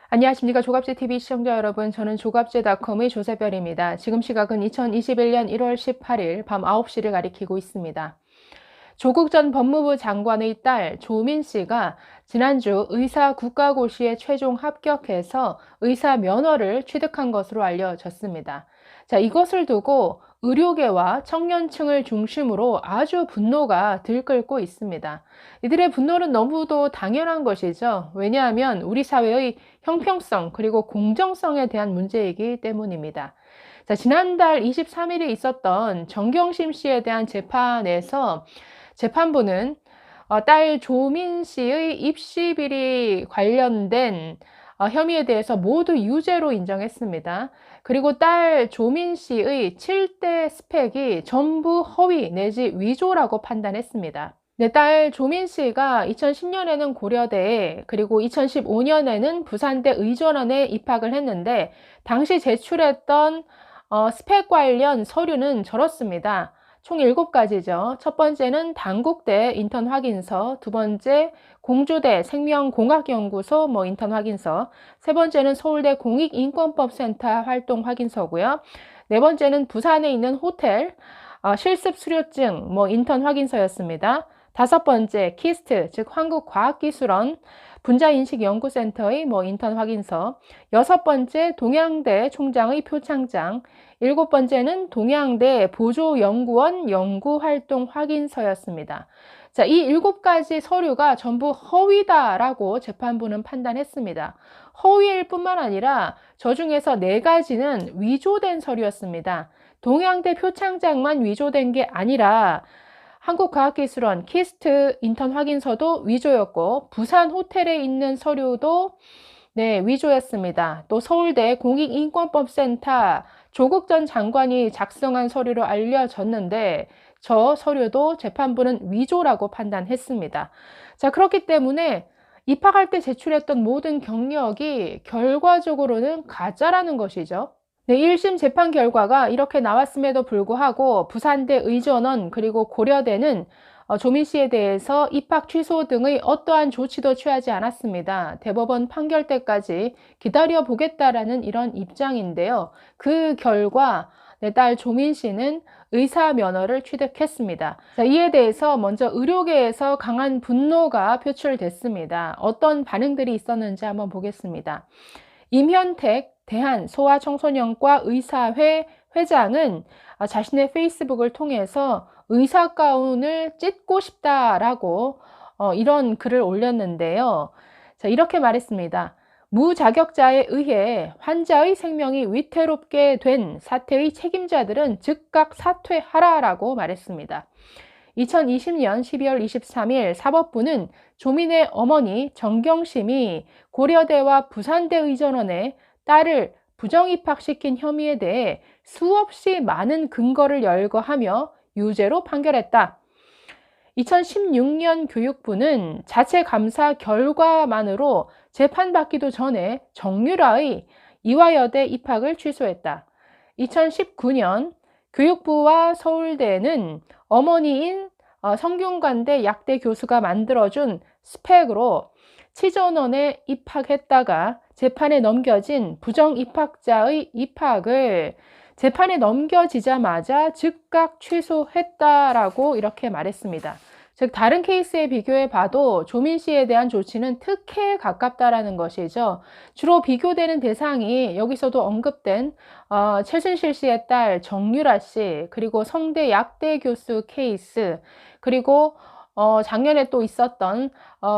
안녕하십니까. 조갑제TV 시청자 여러분. 저는 조갑제닷컴의 조세별입니다. 지금 시각은 2021년 1월 18일 밤 9시를 가리키고 있습니다. 조국 전 법무부 장관의 딸 조민 씨가 지난주 의사 국가고시에 최종 합격해서 의사 면허를 취득한 것으로 알려졌습니다. 자, 이것을 두고 의료계와 청년층을 중심으로 아주 분노가 들끓고 있습니다. 이들의 분노는 너무도 당연한 것이죠. 왜냐하면 우리 사회의 형평성 그리고 공정성에 대한 문제이기 때문입니다. 자, 지난달 23일에 있었던 정경심 씨에 대한 재판에서 재판부는 딸 조민 씨의 입시 비리 관련된 혐의에 대해서 모두 유죄로 인정했습니다. 그리고 딸 조민 씨의 7대 스펙이 전부 허위 내지 위조라고 판단했습니다. 네, 딸 조민 씨가 2010년에는 고려대에 그리고 2015년에는 부산대 의전원에 입학을 했는데 당시 제출했던 스펙 관련 서류는 저렇습니다. 총 7가지죠. 첫 번째는 단국대 인턴 확인서, 두 번째 공주대 생명공학연구소 인턴 확인서, 세 번째는 서울대 공익인권법센터 활동 확인서고요. 네 번째는 부산에 있는 호텔 실습 수료증 인턴 확인서였습니다. 다섯 번째 키스트 즉 한국과학기술원 분자인식연구센터의 인턴 확인서, 여섯 번째 동양대 총장의 표창장, 일곱 번째는 동양대 보조연구원 연구활동 확인서였습니다. 자, 이 7가지 서류가 전부 허위다라고 재판부는 판단했습니다. 허위일 뿐만 아니라 저 중에서 4가지는 위조된 서류였습니다. 동양대 표창장만 위조된 게 아니라 한국과학기술원 키스트 인턴 확인서도 위조였고 부산 호텔에 있는 서류도 위조였습니다. 또 서울대 공익인권법센터 조국 전 장관이 작성한 서류로 알려졌는데 저 서류도 재판부는 위조라고 판단했습니다. 자, 그렇기 때문에 입학할 때 제출했던 모든 경력이 결과적으로는 가짜라는 것이죠. 네, 1심 재판 결과가 이렇게 나왔음에도 불구하고 부산대 의전원 그리고 고려대는 조민 씨에 대해서 입학 취소 등의 어떠한 조치도 취하지 않았습니다. 대법원 판결 때까지 기다려보겠다라는 이런 입장인데요. 그 결과 내 딸 조민 씨는 의사 면허를 취득했습니다. 자, 이에 대해서 먼저 의료계에서 강한 분노가 표출됐습니다. 어떤 반응들이 있었는지 한번 보겠습니다. 임현택 대한소아청소년과 의사회 회장은 자신의 페이스북을 통해서 의사 가운을 찢고 싶다라고 이런 글을 올렸는데요. 자, 이렇게 말했습니다. 무자격자에 의해 환자의 생명이 위태롭게 된 사태의 책임자들은 즉각 사퇴하라라고 말했습니다. 2020년 12월 23일 사법부는 조민의 어머니 정경심이 고려대와 부산대 의전원에 딸을 부정입학시킨 혐의에 대해 수없이 많은 근거를 열거하며 유죄로 판결했다. 2016년 교육부는 자체 감사 결과만으로 재판받기도 전에 정유라의 이화여대 입학을 취소했다. 2019년 교육부와 서울대는 어머니인 성균관대 약대 교수가 만들어준 스펙으로 치전원에 입학했다가 재판에 넘겨진 부정입학자의 입학을 재판에 넘겨지자마자 즉각 취소했다라고 이렇게 말했습니다. 즉 다른 케이스에 비교해 봐도 조민 씨에 대한 조치는 특혜에 가깝다라는 것이죠. 주로 비교되는 대상이 여기서도 언급된 최순실 씨의 딸 정유라 씨, 그리고 성대 약대 교수 케이스, 그리고 작년에 또 있었던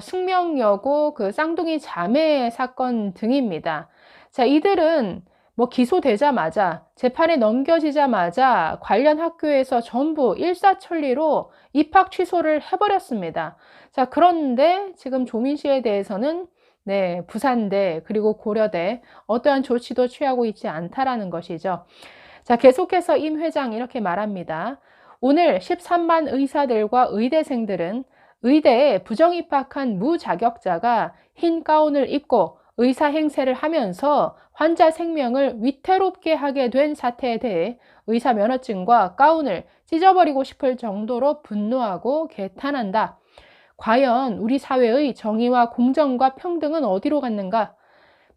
숙명여고 그 쌍둥이 자매 사건 등입니다. 자, 이들은 기소되자마자 재판에 넘겨지자마자 관련 학교에서 전부 일사천리로 입학 취소를 해버렸습니다. 자, 그런데 지금 조민 씨에 대해서는 부산대 그리고 고려대 어떠한 조치도 취하고 있지 않다라는 것이죠. 자, 계속해서 임 회장이 이렇게 말합니다. 오늘 13만 의사들과 의대생들은 의대에 부정입학한 무자격자가 흰 가운을 입고 의사 행세를 하면서 환자 생명을 위태롭게 하게 된 사태에 대해 의사 면허증과 가운을 찢어버리고 싶을 정도로 분노하고 개탄한다. 과연 우리 사회의 정의와 공정과 평등은 어디로 갔는가?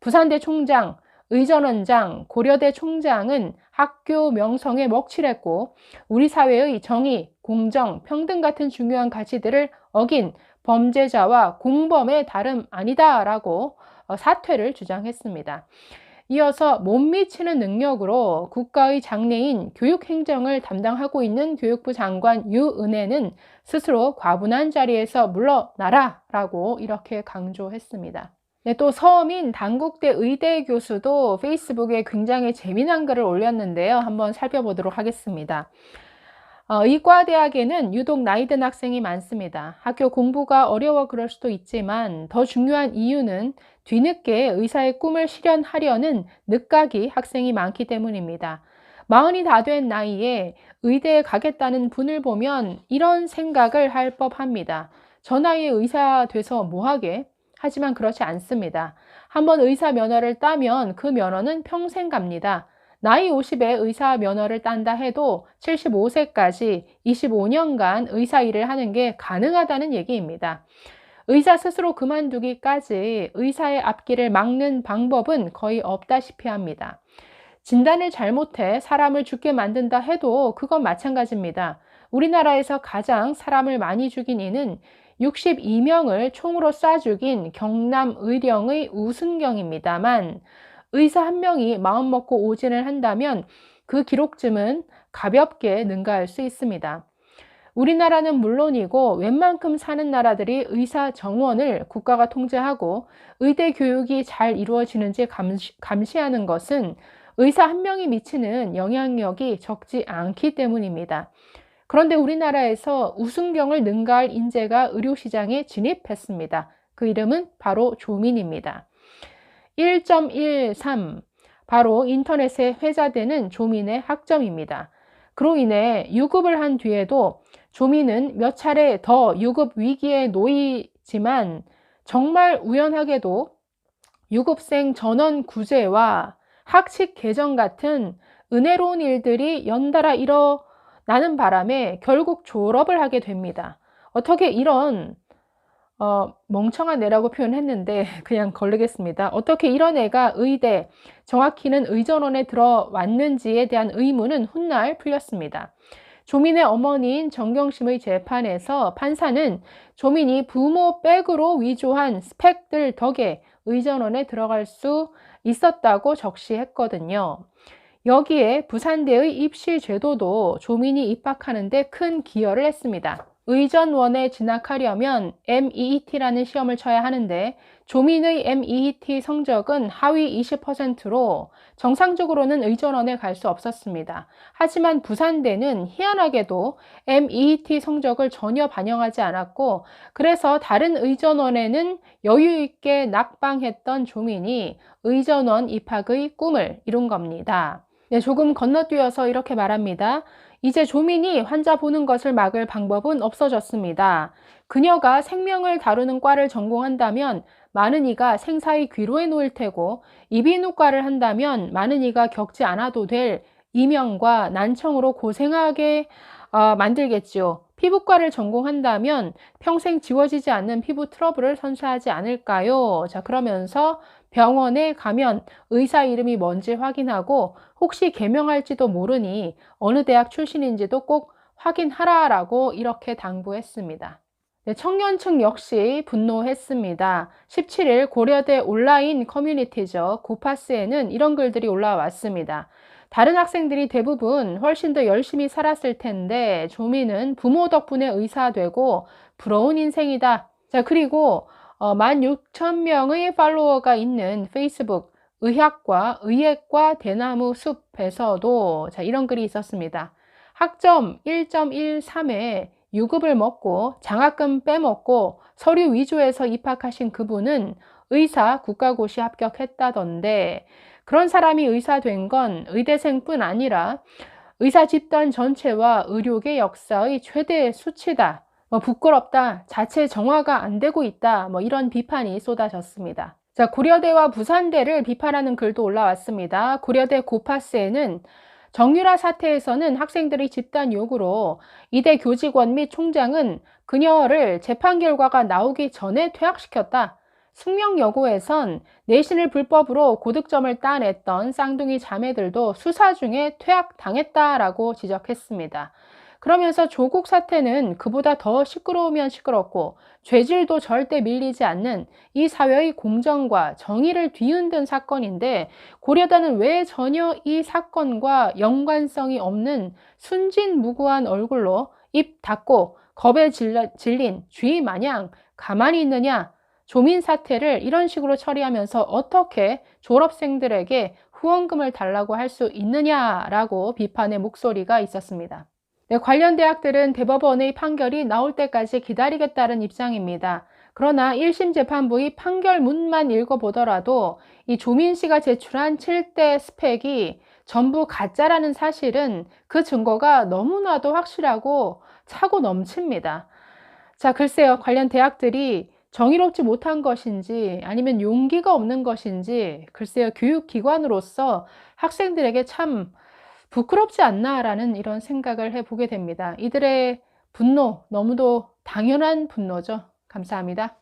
부산대 총장, 의전원장, 고려대 총장은 학교 명성에 먹칠했고 우리 사회의 정의, 공정, 평등 같은 중요한 가치들을 어긴 범죄자와 공범의 다름 아니다라고 사퇴를 주장했습니다. 이어서 못 미치는 능력으로 국가의 장래인 교육행정을 담당하고 있는 교육부 장관 유은혜는 스스로 과분한 자리에서 물러나라 라고 이렇게 강조했습니다. 네, 또 서민 단국대 의대 교수도 페이스북에 굉장히 재미난 글을 올렸는데요. 한번 살펴보도록 하겠습니다. 의과대학에는 유독 나이 든 학생이 많습니다. 학교 공부가 어려워 그럴 수도 있지만 더 중요한 이유는 뒤늦게 의사의 꿈을 실현하려는 늦가기 학생이 많기 때문입니다. 40이 다 된 나이에 의대에 가겠다는 분을 보면 이런 생각을 할 법합니다. 저 나이에 의사 돼서 뭐하게? 하지만 그렇지 않습니다. 한번 의사 면허를 따면 그 면허는 평생 갑니다. 나이 50에 의사 면허를 딴다 해도 75세까지 25년간 의사 일을 하는 게 가능하다는 얘기입니다. 의사 스스로 그만두기까지 의사의 앞길을 막는 방법은 거의 없다시피 합니다. 진단을 잘못해 사람을 죽게 만든다 해도 그건 마찬가지입니다. 우리나라에서 가장 사람을 많이 죽인 이는 62명을 총으로 쏴 죽인 경남 의령의 우순경입니다만 의사 한 명이 마음먹고 오진을 한다면 그 기록쯤은 가볍게 능가할 수 있습니다. 우리나라는 물론이고 웬만큼 사는 나라들이 의사 정원을 국가가 통제하고 의대 교육이 잘 이루어지는지 감시하는 것은 의사 한 명이 미치는 영향력이 적지 않기 때문입니다. 그런데 우리나라에서 우순경을 능가할 인재가 의료시장에 진입했습니다. 그 이름은 바로 조민입니다. 1.13 바로 인터넷에 회자되는 조민의 학점입니다. 그로 인해 유급을 한 뒤에도 조민은 몇 차례 더 유급 위기에 놓이지만 정말 우연하게도 유급생 전원 구제와 학칙 개정 같은 은혜로운 일들이 연달아 일어나는 바람에 결국 졸업을 하게 됩니다. 어떻게 이런 멍청한 애라고 표현했는데 그냥 걸르겠습니다. 어떻게 이런 애가 의대, 정확히는 의전원에 들어왔는지에 대한 의문은 훗날 풀렸습니다. 조민의 어머니인 정경심의 재판에서 판사는 조민이 부모 백으로 위조한 스펙들 덕에 의전원에 들어갈 수 있었다고 적시했거든요. 여기에 부산대의 입시 제도도 조민이 입학하는 데 큰 기여를 했습니다. 의전원에 진학하려면 MEET라는 시험을 쳐야 하는데 조민의 MEET 성적은 하위 20%로 정상적으로는 의전원에 갈 수 없었습니다. 하지만 부산대는 희한하게도 MEET 성적을 전혀 반영하지 않았고 그래서 다른 의전원에는 여유 있게 낙방했던 조민이 의전원 입학의 꿈을 이룬 겁니다. 네, 조금 건너뛰어서 이렇게 말합니다. 이제 조민이 환자 보는 것을 막을 방법은 없어졌습니다. 그녀가 생명을 다루는 과를 전공한다면 많은 이가 생사의 귀로에 놓일 테고 이비인후과를 한다면 많은 이가 겪지 않아도 될 이명과 난청으로 고생하게 만들겠지요. 피부과를 전공한다면 평생 지워지지 않는 피부 트러블을 선사하지 않을까요? 자, 그러면서 병원에 가면 의사 이름이 뭔지 확인하고 혹시 개명할지도 모르니 어느 대학 출신인지도 꼭 확인하라라고 이렇게 당부했습니다. 네, 청년층 역시 분노했습니다. 17일 고려대 온라인 커뮤니티죠. 고파스에는 이런 글들이 올라왔습니다. 다른 학생들이 대부분 훨씬 더 열심히 살았을 텐데 조민은 부모 덕분에 의사 되고 부러운 인생이다. 자, 그리고 16,000명의 팔로워가 있는 페이스북 의학과 의예과 대나무 숲에서도 자, 이런 글이 있었습니다. 학점 1.13에 유급을 먹고 장학금 빼먹고 서류 위조해서 입학하신 그분은 의사 국가고시 합격했다던데 그런 사람이 의사 된 건 의대생뿐 아니라 의사 집단 전체와 의료계 역사의 최대 수치다. 부끄럽다. 자체 정화가 안 되고 있다. 이런 비판이 쏟아졌습니다. 자, 고려대와 부산대를 비판하는 글도 올라왔습니다. 고려대 고파스에는 정유라 사태에서는 학생들의 집단 요구로 이대 교직원 및 총장은 그녀를 재판 결과가 나오기 전에 퇴학시켰다. 숙명여고에선 내신을 불법으로 고득점을 따냈던 쌍둥이 자매들도 수사 중에 퇴학당했다라고 지적했습니다. 그러면서 조국 사태는 그보다 더 시끄러우면 시끄럽고 죄질도 절대 밀리지 않는 이 사회의 공정과 정의를 뒤흔든 사건인데, 고려단은 왜 전혀 이 사건과 연관성이 없는 순진무구한 얼굴로 입 닫고 겁에 질린 쥐 마냥 가만히 있느냐? 조민 사태를 이런 식으로 처리하면서 어떻게 졸업생들에게 후원금을 달라고 할 수 있느냐라고 비판의 목소리가 있었습니다. 네, 관련 대학들은 대법원의 판결이 나올 때까지 기다리겠다는 입장입니다. 그러나 1심 재판부의 판결문만 읽어보더라도 이 조민 씨가 제출한 7대 스펙이 전부 가짜라는 사실은 그 증거가 너무나도 확실하고 차고 넘칩니다. 자, 글쎄요. 관련 대학들이 정의롭지 못한 것인지 아니면 용기가 없는 것인지, 글쎄요. 교육기관으로서 학생들에게 참 부끄럽지 않나라는 이런 생각을 해보게 됩니다. 이들의 분노, 너무도 당연한 분노죠. 감사합니다.